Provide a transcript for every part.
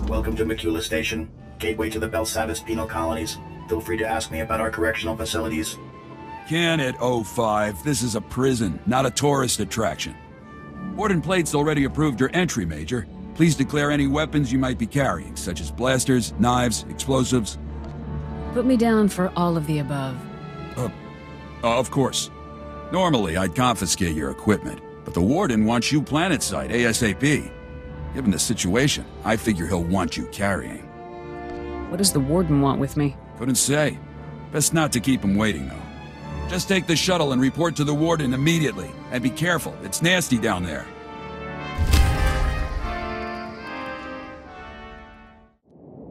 Welcome to Macula Station, gateway to the Belsavis penal colonies. Feel free to ask me about our correctional facilities. Can it, 05? This is a prison, not a tourist attraction. Warden Plate's already approved your entry, Major. Please declare any weapons you might be carrying, such as blasters, knives, explosives. Put me down for all of the above. Of course. Normally, I'd confiscate your equipment, but the Warden wants you planet-side ASAP. Given the situation, I figure he'll want you carrying. What does the Warden want with me? Couldn't say. Best not to keep him waiting, though. Just take the shuttle and report to the Warden immediately. And be careful, it's nasty down there.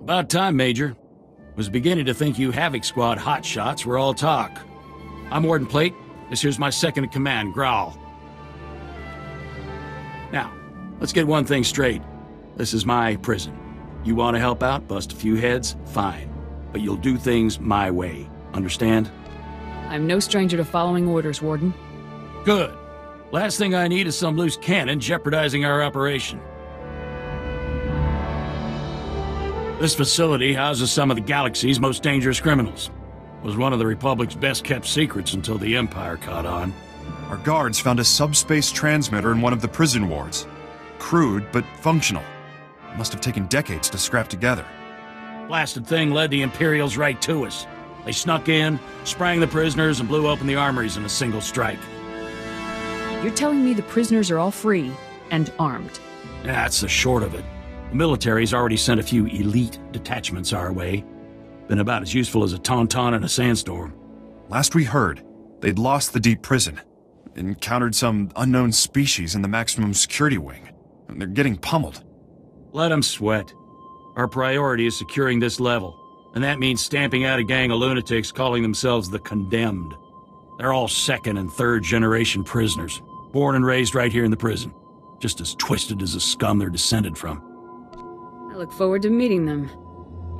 About time, Major. Was beginning to think you Havoc Squad hotshots were all talk. I'm Warden Plate. This here's my second-in-command, Growl. Now, let's get one thing straight. This is my prison. You want to help out, bust a few heads? Fine. But you'll do things my way. Understand? I'm no stranger to following orders, Warden. Good. Last thing I need is some loose cannon jeopardizing our operation. This facility houses some of the galaxy's most dangerous criminals. It was one of the Republic's best-kept secrets until the Empire caught on. Our guards found a subspace transmitter in one of the prison wards. Crude, but functional. It must have taken decades to scrap together. Blasted thing led the Imperials right to us. They snuck in, sprang the prisoners, and blew open the armories in a single strike. You're telling me the prisoners are all free and armed? That's the short of it. The military's already sent a few elite detachments our way. Been about as useful as a tauntaun in a sandstorm. Last we heard, they'd lost the deep prison. Encountered some unknown species in the maximum security wing. And they're getting pummeled. Let them sweat. Our priority is securing this level. And that means stamping out a gang of lunatics calling themselves the Condemned. They're all second and third generation prisoners. Born and raised right here in the prison. Just as twisted as the scum they're descended from. I look forward to meeting them.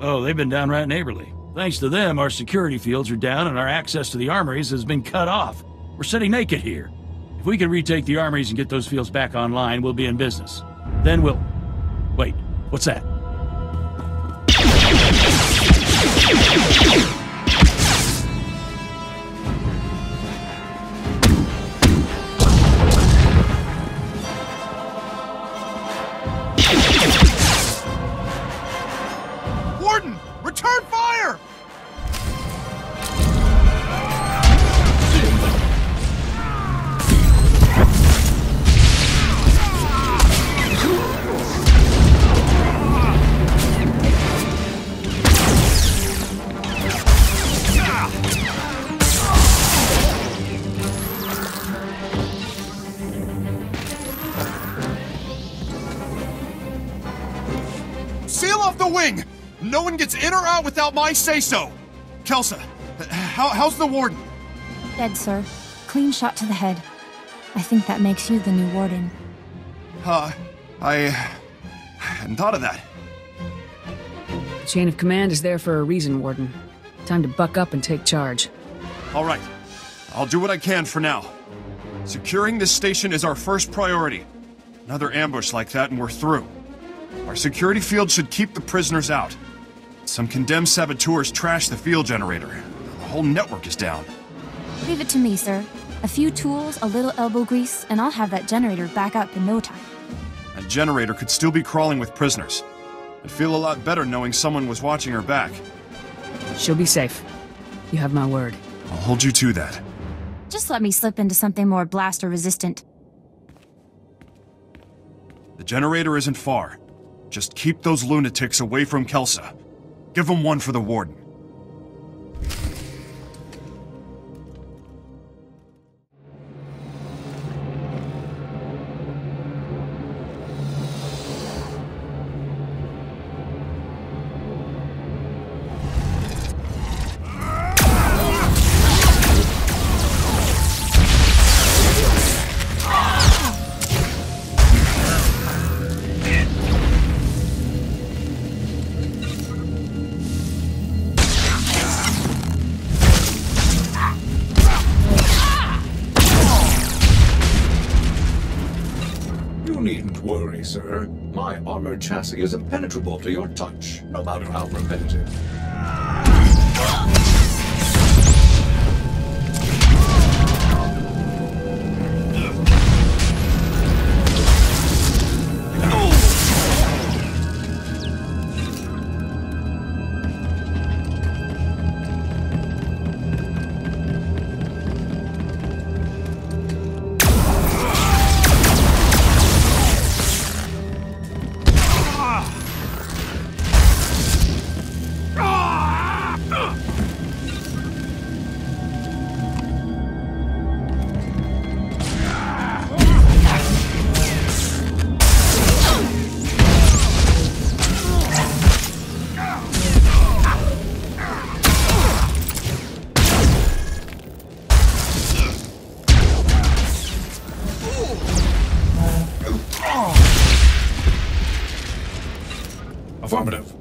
Oh, they've been downright neighborly. Thanks to them, our security fields are down and our access to the armories has been cut off. We're sitting naked here. If we can retake the armories and get those fields back online, we'll be in business. Then we'll... Wait, what's that? Warden! Return fire! Seal off the wing! No one gets in or out without my say-so! Kelsa, how's the Warden? Dead, sir. Clean shot to the head. I think that makes you the new Warden. I hadn't thought of that. The chain of command is there for a reason, Warden. Time to buck up and take charge. All right. I'll do what I can for now. Securing this station is our first priority. Another ambush like that and we're through. Our security field should keep the prisoners out. Some condemned saboteurs trashed the field generator. The whole network is down. Leave it to me, sir. A few tools, a little elbow grease, and I'll have that generator back up in no time. That generator could still be crawling with prisoners. I'd feel a lot better knowing someone was watching her back. She'll be safe. You have my word. I'll hold you to that. Just let me slip into something more blaster resistant. The generator isn't far. Just keep those lunatics away from Kelsa. Give them one for the Warden. worry, sir. My armored chassis is impenetrable to your touch, no matter how repetitive. Affirmative.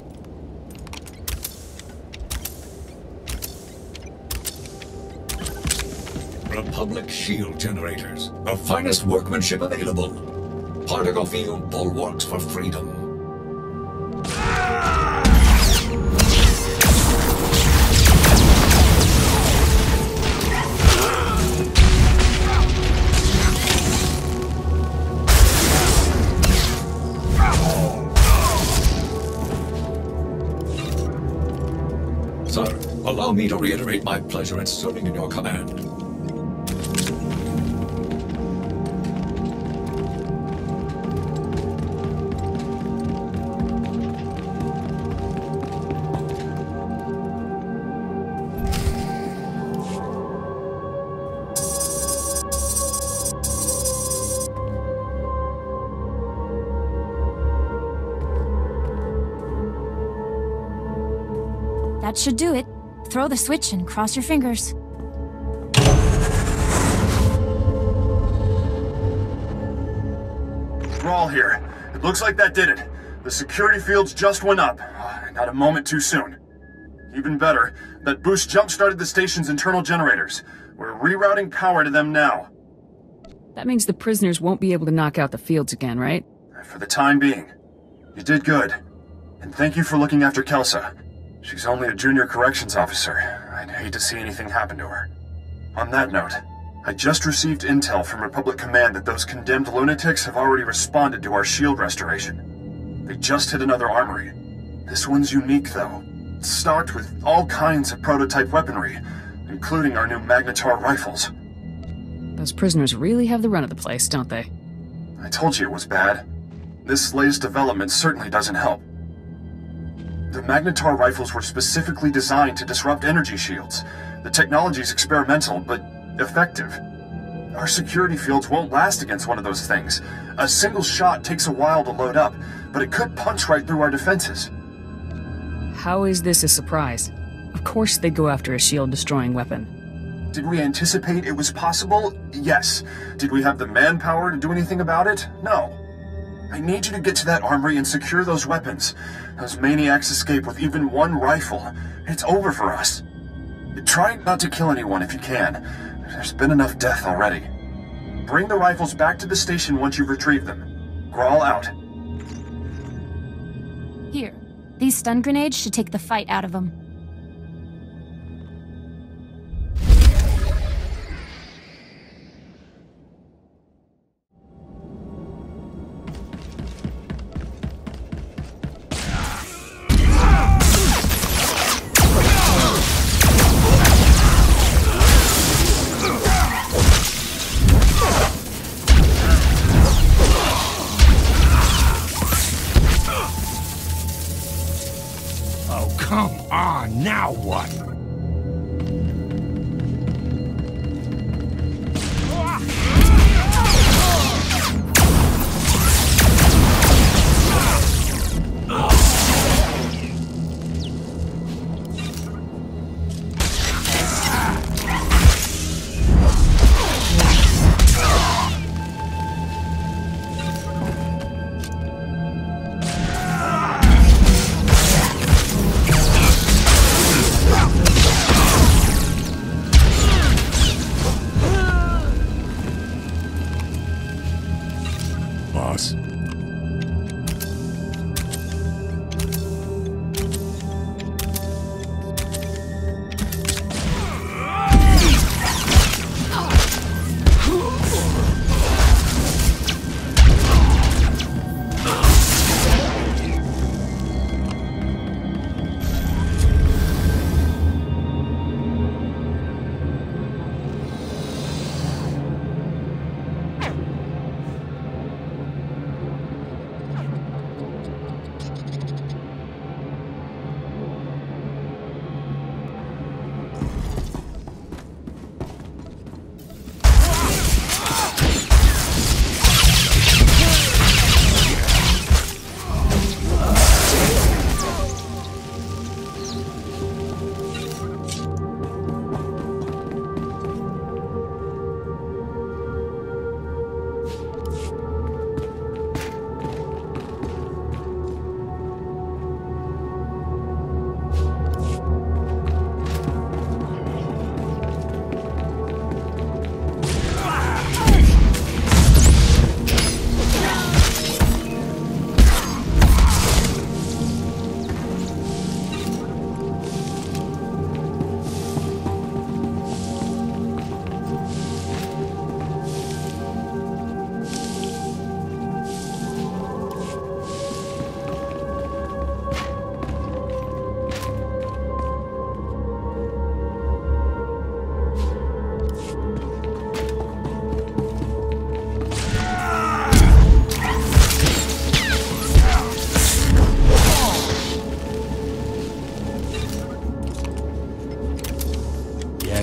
Republic shield generators. The finest workmanship available. Particle field bulwarks for freedom. Sir, allow me to reiterate my pleasure in serving in your command. That should do it. Throw the switch and cross your fingers. Rawl here. It looks like that did it. The security fields just went up. Not a moment too soon. Even better, that boost jump-started the station's internal generators. We're rerouting power to them now. That means the prisoners won't be able to knock out the fields again, right? For the time being. You did good. And thank you for looking after Kelsa. She's only a junior corrections officer. I'd hate to see anything happen to her. On that note, I just received intel from Republic Command that those condemned lunatics have already responded to our shield restoration. They just hit another armory. This one's unique, though. It's stocked with all kinds of prototype weaponry, including our new Magnetar rifles. Those prisoners really have the run of the place, don't they? I told you it was bad. This latest development certainly doesn't help. The Magnetar rifles were specifically designed to disrupt energy shields. The technology's experimental, but effective. Our security fields won't last against one of those things. A single shot takes a while to load up, but it could punch right through our defenses. How is this a surprise? Of course they'd go after a shield-destroying weapon. Did we anticipate it was possible? Yes. Did we have the manpower to do anything about it? No. I need you to get to that armory and secure those weapons. Those maniacs escape with even one rifle. It's over for us. Try not to kill anyone if you can. There's been enough death already. Bring the rifles back to the station once you've retrieved them. Grawl out. Here. These stun grenades should take the fight out of them. Come on, now what?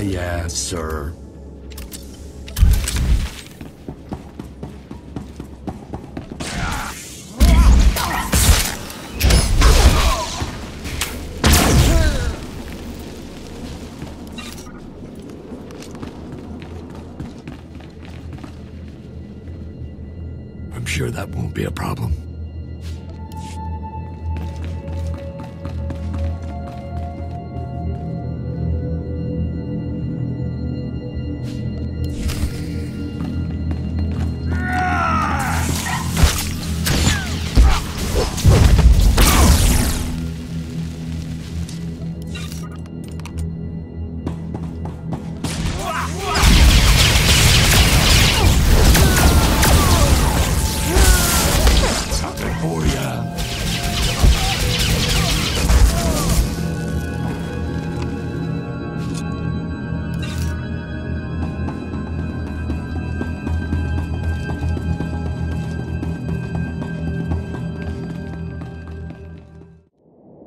Yeah, sir. I'm sure that won't be a problem.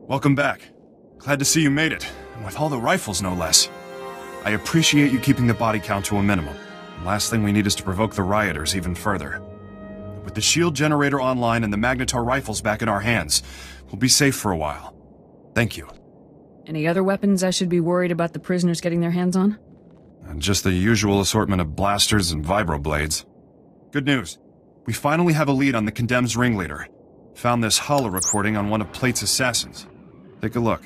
Welcome back. Glad to see you made it, and with all the rifles no less. I appreciate you keeping the body count to a minimum. The last thing we need is to provoke the rioters even further. With the shield generator online and the Magnetar rifles back in our hands, we'll be safe for a while. Thank you. Any other weapons I should be worried about the prisoners getting their hands on? And just the usual assortment of blasters and vibroblades. Good news. We finally have a lead on the Condemned's ringleader. Found this holo recording on one of Plate's assassins. Take a look.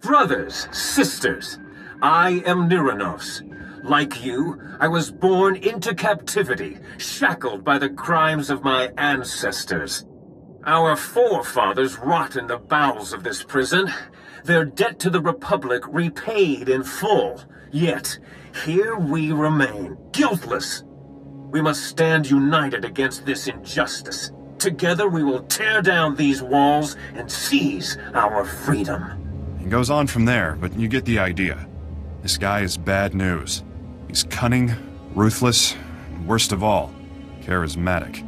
Brothers, sisters, I am Niranos. Like you, I was born into captivity, shackled by the crimes of my ancestors. Our forefathers rot in the bowels of this prison, their debt to the Republic repaid in full. Yet, here we remain, guiltless. We must stand united against this injustice. Together we will tear down these walls and seize our freedom. It goes on from there, but you get the idea. This guy is bad news. He's cunning, ruthless, and worst of all, charismatic.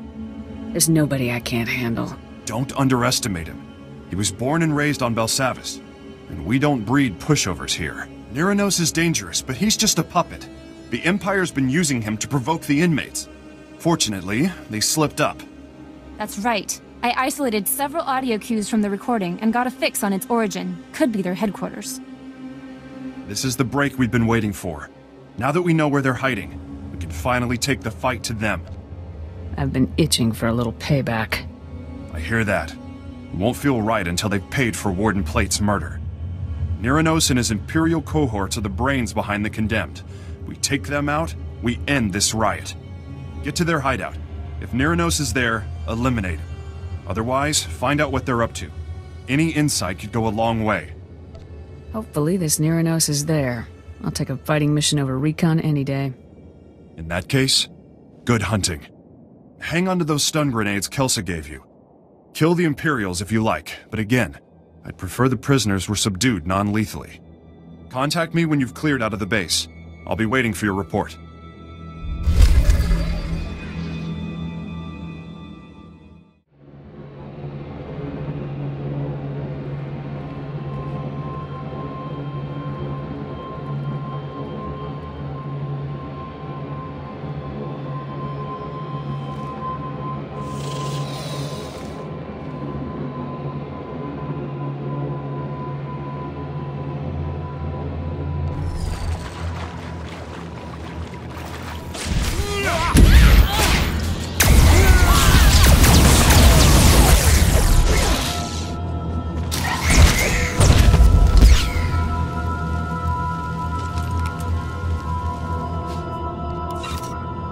There's nobody I can't handle. Don't underestimate him. He was born and raised on Belsavis, and we don't breed pushovers here. Niranos is dangerous, but he's just a puppet. The Empire's been using him to provoke the inmates. Fortunately, they slipped up. That's right. I isolated several audio cues from the recording and got a fix on its origin. Could be their headquarters. This is the break we've been waiting for. Now that we know where they're hiding, we can finally take the fight to them. I've been itching for a little payback. I hear that. It won't feel right until they've paid for Warden Plate's murder. Niranos and his Imperial cohorts are the brains behind the Condemned. We take them out, we end this riot. Get to their hideout. If Niranos is there, eliminate him. Otherwise, find out what they're up to. Any insight could go a long way. Hopefully this Niranos is there. I'll take a fighting mission over recon any day. In that case, good hunting. Hang on to those stun grenades Kelsa gave you. Kill the Imperials if you like, but again, I'd prefer the prisoners were subdued non-lethally. Contact me when you've cleared out of the base. I'll be waiting for your report.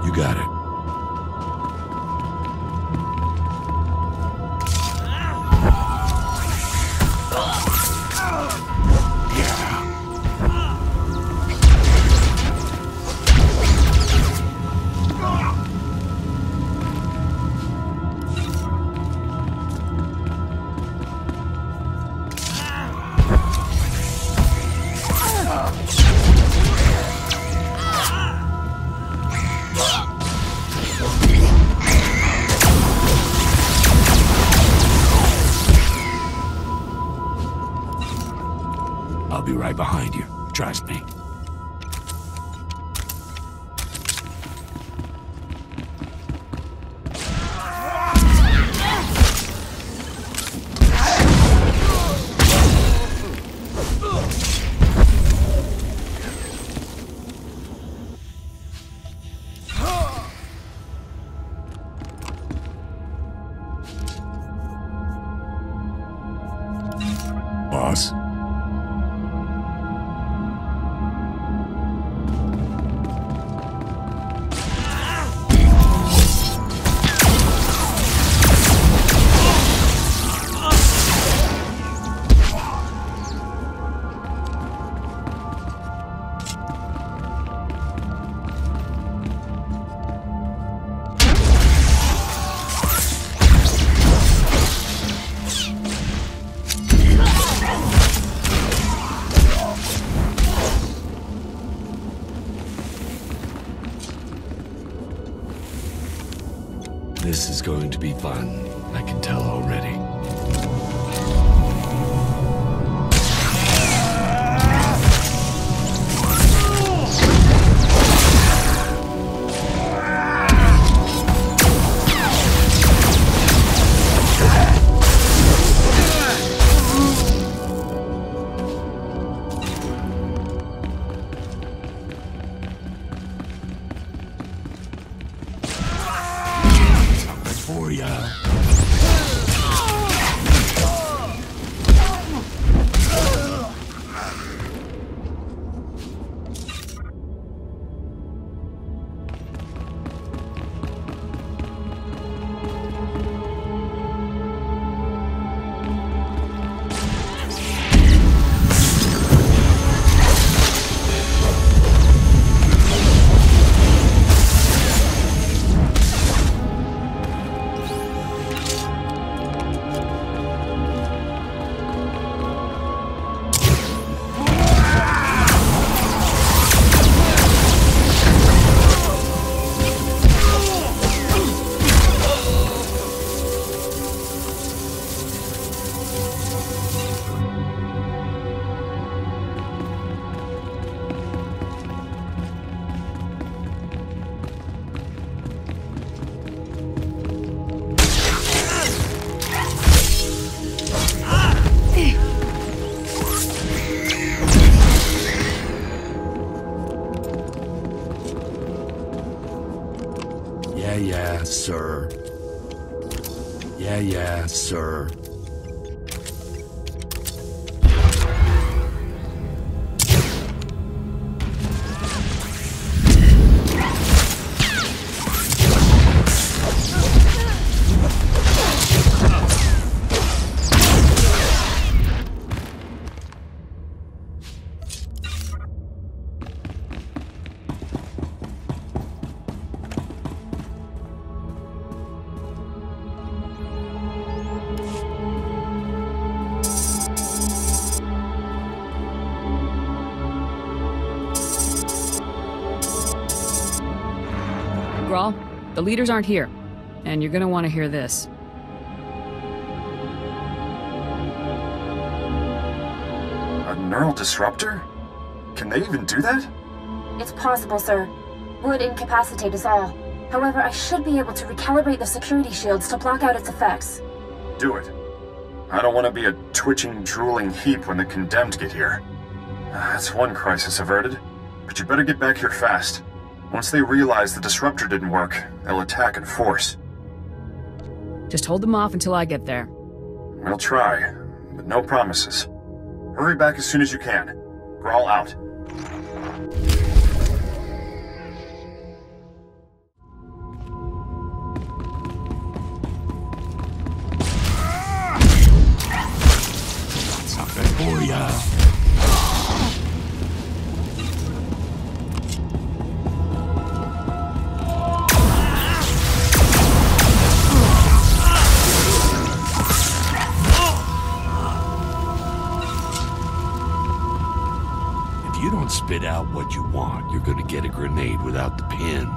You got it. I'll be right behind you. Trust me. boss. This is going to be fun. I can tell already. For ya. Yeah, sir. Yeah, sir. Grawl, the leaders aren't here, and you're gonna want to hear this. A neural disruptor? Can they even do that? It's possible, sir. Would incapacitate us all. However, I should be able to recalibrate the security shields to block out its effects. Do it. I don't want to be a twitching, drooling heap when the Condemned get here. That's one crisis averted. But you better get back here fast. Once they realize the disruptor didn't work, they'll attack in force. Just hold them off until I get there. We'll try, but no promises. Hurry back as soon as you can. Grawl out. Something for ya. If you don't spit out what you want, you're gonna get a grenade without the pin.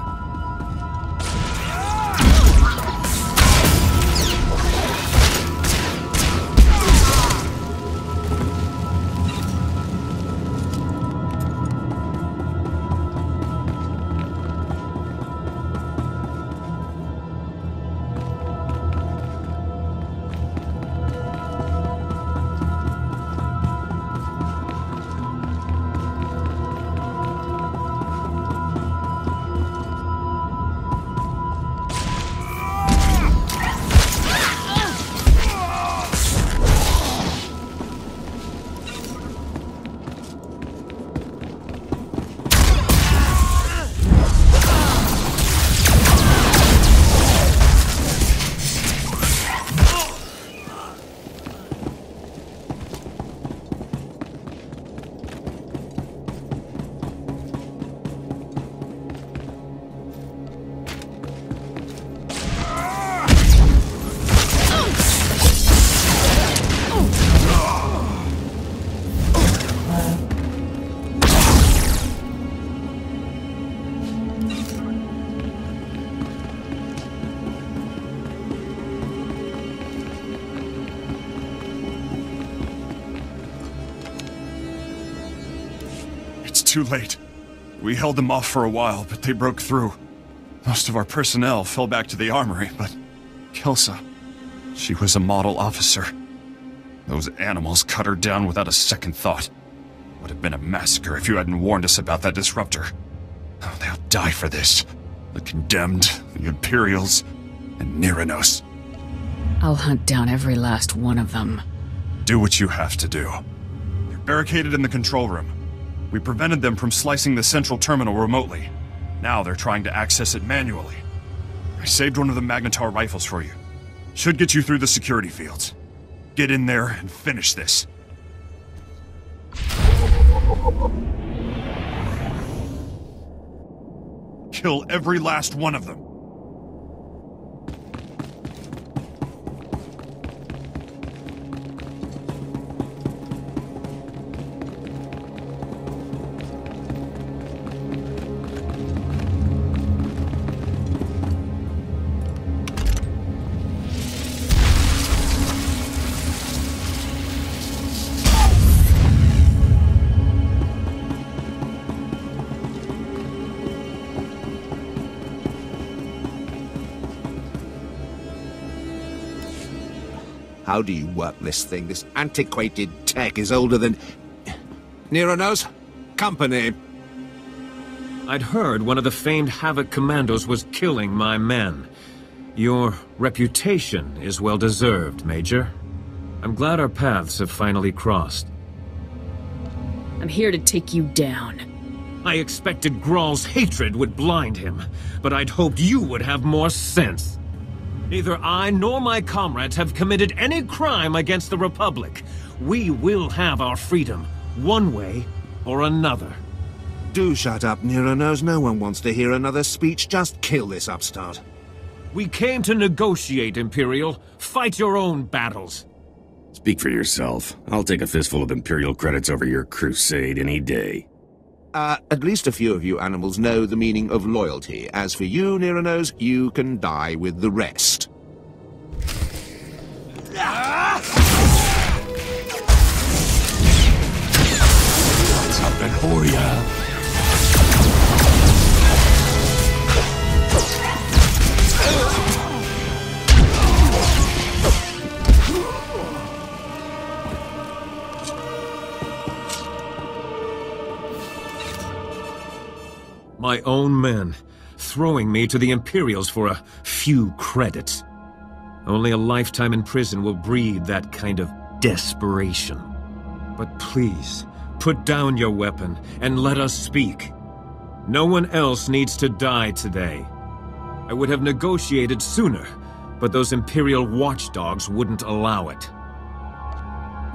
too late. We held them off for a while, but they broke through. Most of our personnel fell back to the armory, but Kelsa, she was a model officer. Those animals cut her down without a second thought. Would have been a massacre if you hadn't warned us about that disruptor. Oh, they'll die for this. The Condemned, the Imperials, and Niranos. I'll hunt down every last one of them. Do what you have to do. They're barricaded in the control room. We prevented them from slicing the central terminal remotely. Now they're trying to access it manually. I saved one of the Magnetar rifles for you. Should get you through the security fields. Get in there and finish this. Kill every last one of them. How do you work this thing? This antiquated tech is older than... Niranos? Company. I'd heard one of the famed Havoc commandos was killing my men. Your reputation is well deserved, Major. I'm glad our paths have finally crossed. I'm here to take you down. I expected Graal's hatred would blind him, but I'd hoped you would have more sense. Neither I nor my comrades have committed any crime against the Republic. We will have our freedom, one way or another. Do shut up, Niranos. No one wants to hear another speech. Just kill this upstart. We came to negotiate, Imperial. Fight your own battles. Speak for yourself. I'll take a fistful of Imperial credits over your crusade any day. At least a few of you animals know the meaning of loyalty. As for you, Niranos, you can die with the rest. Something for ya. My own men, throwing me to the Imperials for a few credits. Only a lifetime in prison will breed that kind of desperation. But please, put down your weapon and let us speak. No one else needs to die today. I would have negotiated sooner, but those Imperial watchdogs wouldn't allow it.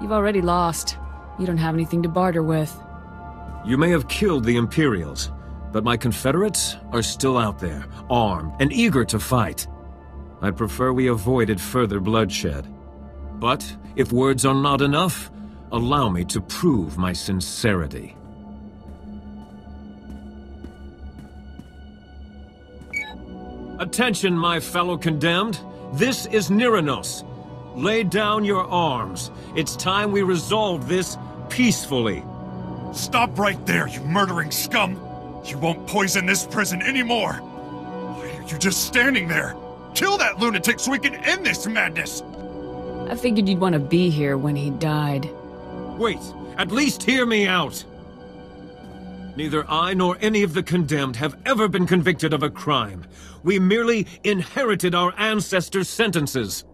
You've already lost. You don't have anything to barter with. You may have killed the Imperials, but my Confederates are still out there, armed and eager to fight. I'd prefer we avoided further bloodshed. But if words are not enough, allow me to prove my sincerity. Attention, my fellow condemned. This is Niranos. Lay down your arms. It's time we resolve this peacefully. Stop right there, you murdering scum! You won't poison this prison anymore! Why are you just standing there? Kill that lunatic so we can end this madness! I figured you'd want to be here when he died. Wait, at least hear me out! Neither I nor any of the condemned have ever been convicted of a crime. We merely inherited our ancestors' sentences.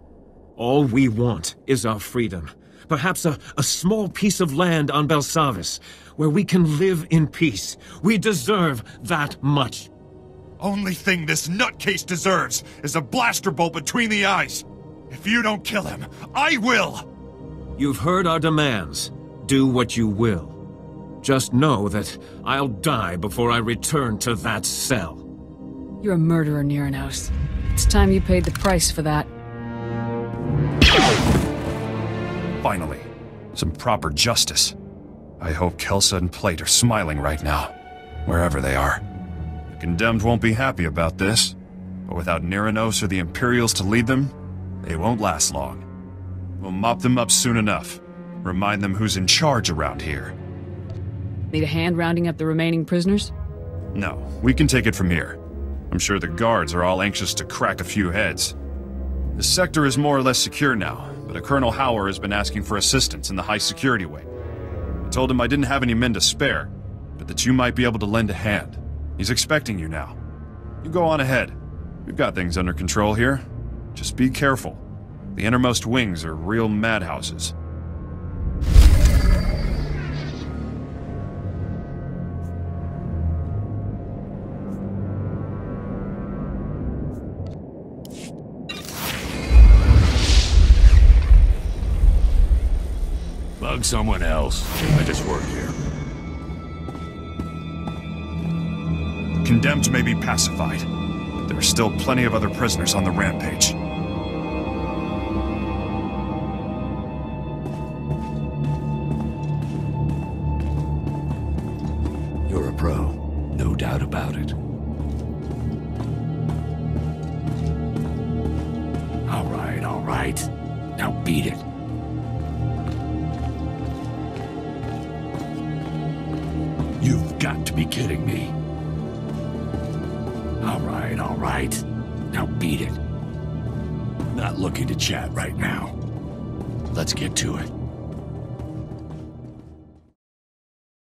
All we want is our freedom. Perhaps a small piece of land on Belsavis, where we can live in peace. We deserve that much. Only thing this nutcase deserves is a blaster bolt between the eyes. If you don't kill him, I will! You've heard our demands. Do what you will. Just know that I'll die before I return to that cell. You're a murderer, Niranos. It's time you paid the price for that. Finally, some proper justice. I hope Kelsa and Plate are smiling right now, wherever they are. The Condemned won't be happy about this, but without Niranos or the Imperials to lead them, they won't last long. We'll mop them up soon enough. Remind them who's in charge around here. Need a hand rounding up the remaining prisoners? No, we can take it from here. I'm sure the guards are all anxious to crack a few heads. The sector is more or less secure now, but a Colonel Hauer has been asking for assistance in the high security wing. I told him I didn't have any men to spare, but that you might be able to lend a hand. He's expecting you now. You go on ahead. We've got things under control here. Just be careful. The innermost wings are real madhouses. Bug someone else. I just work here. Condemned may be pacified, but there are still plenty of other prisoners on the rampage. You're a pro, no doubt about it. All right. Now beat it. You've got to be kidding me. All right. Now beat it. Not looking to chat right now. Let's get to it.